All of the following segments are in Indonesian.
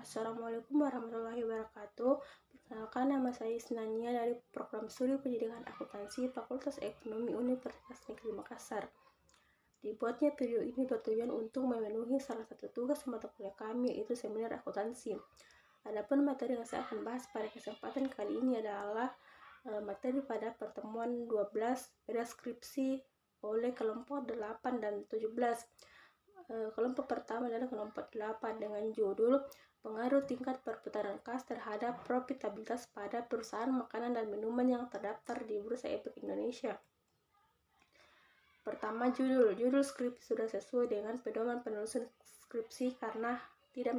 Assalamualaikum warahmatullahi wabarakatuh. Perkenalkan, nama saya Isnania dari Program Studi Pendidikan Akuntansi Fakultas Ekonomi Universitas Negeri Makassar. Dibuatnya video ini bertujuan untuk memenuhi salah satu tugas mata kuliah kami, yaitu seminar akuntansi. Adapun materi yang saya akan bahas pada kesempatan kali ini adalah materi pada pertemuan 12 deskripsi oleh kelompok 8 dan 17. Kelompok pertama adalah kelompok 8 dengan judul pengaruh tingkat perputaran kas terhadap profitabilitas pada perusahaan makanan dan minuman yang terdaftar di Bursa Efek Indonesia. Pertama, judul skripsi sudah sesuai dengan pedoman penulisan skripsi karena tidak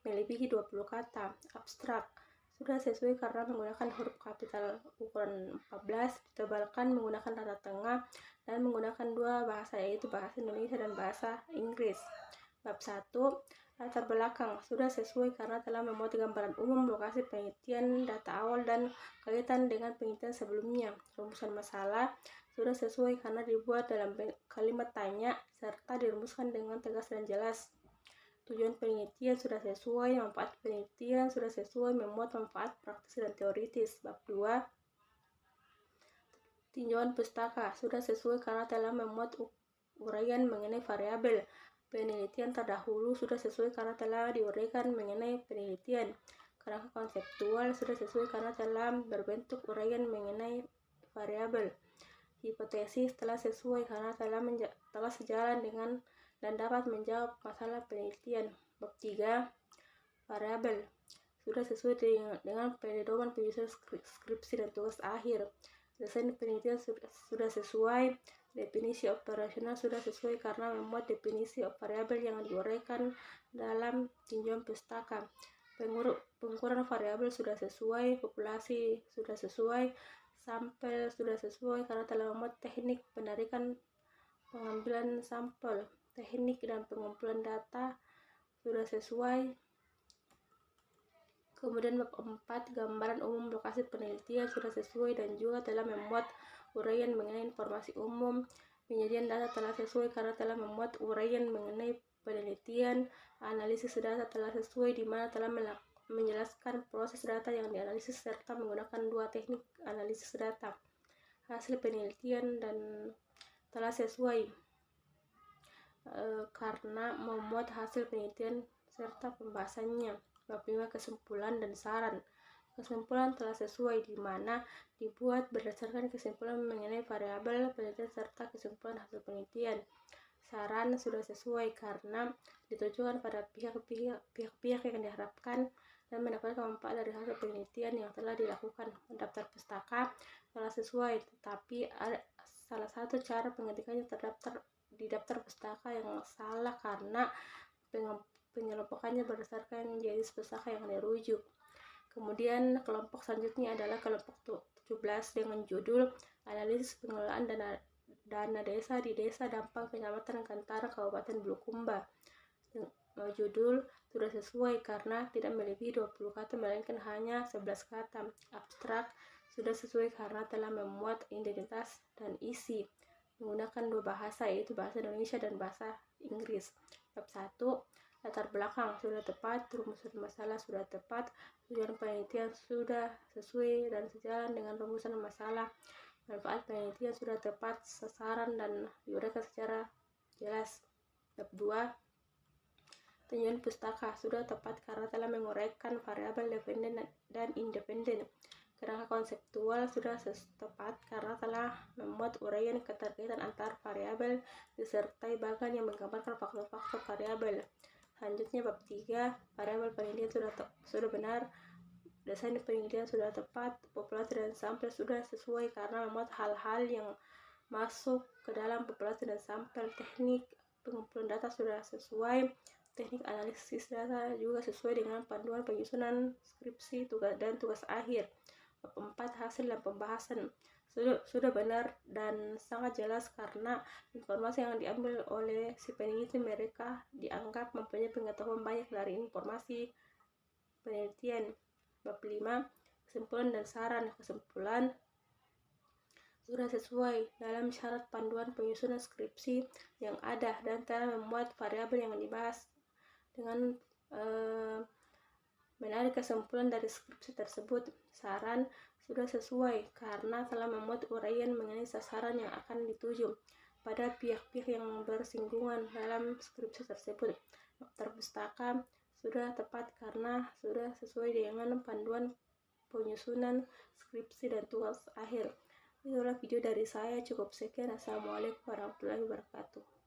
melebihi 20 kata. Abstrak sudah sesuai karena menggunakan huruf kapital ukuran 14, ditebalkan menggunakan tanda tengah, dan menggunakan dua bahasa, yaitu bahasa Indonesia dan bahasa Inggris. Bab 1, latar belakang sudah sesuai karena telah memuat gambaran umum lokasi penelitian, data awal, dan kaitan dengan penelitian sebelumnya. Rumusan masalah sudah sesuai karena dibuat dalam kalimat tanya serta dirumuskan dengan tegas dan jelas. Tujuan penelitian sudah sesuai, manfaat penelitian sudah sesuai, memuat manfaat praktis dan teoritis. Bab 2, tinjauan pustaka sudah sesuai karena telah memuat uraian mengenai variabel penelitian terdahulu, sudah sesuai karena telah diuraikan mengenai penelitian. Kerangka konseptual sudah sesuai karena telah berbentuk uraian mengenai variabel. Hipotesis telah sesuai karena telah sejalan dengan dan dapat menjawab masalah penelitian. Bab 3, variabel sudah sesuai dengan pedoman penyusunan skripsi dan tugas akhir. Desain penelitian sudah sesuai. Definisi operasional sudah sesuai karena memuat definisi variabel yang diuraikan dalam tinjauan pustaka. Pengukuran variabel sudah sesuai. Populasi sudah sesuai. Sampel sudah sesuai karena telah memuat teknik penarikan pengambilan sampel. Teknik dan pengumpulan data sudah sesuai. Kemudian bab 4, gambaran umum lokasi penelitian sudah sesuai dan juga telah memuat uraian mengenai informasi umum. Penyajian data telah sesuai karena telah memuat uraian mengenai penelitian. Analisis data telah sesuai di mana telah menjelaskan proses data yang dianalisis serta menggunakan dua teknik analisis data. Hasil penelitian dan telah sesuai karena memuat hasil penelitian serta pembahasannya. Bab 5, kesimpulan dan saran. Kesimpulan telah sesuai di mana dibuat berdasarkan kesimpulan mengenai variabel penelitian serta kesimpulan hasil penelitian. Saran sudah sesuai karena ditujukan pada pihak-pihak yang diharapkan dan mendapatkan manfaat dari hasil penelitian yang telah dilakukan. Daftar pustaka telah sesuai, tetapi ada salah satu cara pengetikannya terdaftar di daftar pustaka yang salah karena pengelompokannya berdasarkan jenis pustaka yang dirujuk. Kemudian kelompok selanjutnya adalah kelompok 17 dengan judul analisis pengelolaan dana desa di Desa Dampang, Kecamatan Kantara, Kabupaten Bulukumba. Judul sudah sesuai karena tidak melebihi 20 kata melainkan hanya 11 kata. Abstrak sudah sesuai karena telah memuat identitas dan isi menggunakan dua bahasa, yaitu bahasa Indonesia dan bahasa Inggris. Bab 1, latar belakang sudah tepat, rumusan masalah sudah tepat, tujuan penelitian sudah sesuai dan sejalan dengan rumusan masalah, manfaat penelitian sudah tepat sasaran dan diuraikan secara jelas. Bab 2, tinjauan pustaka sudah tepat karena telah menguraikan variabel dependen dan independen. Kerangka konseptual sudah tepat karena telah memuat uraian keterkaitan antar variabel disertai bagan yang menggambarkan faktor-faktor variabel. Selanjutnya bab 3, variabel penelitian sudah benar, desain penelitian sudah tepat, populasi dan sampel sudah sesuai karena memuat hal-hal yang masuk ke dalam populasi dan sampel. Teknik pengumpulan data sudah sesuai, teknik analisis data juga sesuai dengan panduan penyusunan skripsi dan tugas akhir. Bab 4, hasil dan pembahasan sudah benar dan sangat jelas karena informasi yang diambil oleh si peneliti mereka dianggap mempunyai pengetahuan banyak dari informasi penelitian. Bab 5, kesimpulan dan saran. Kesimpulan sudah sesuai dalam syarat panduan penyusunan skripsi yang ada dan telah memuat variabel yang dibahas dengan Menarik kesimpulan dari skripsi tersebut, saran sudah sesuai karena telah memuat uraian mengenai sasaran yang akan dituju pada pihak-pihak yang bersinggungan dalam skripsi tersebut. Daftar pustaka sudah tepat karena sudah sesuai dengan panduan penyusunan skripsi dan tugas akhir. Itulah video dari saya, cukup sekian. Assalamualaikum warahmatullahi wabarakatuh.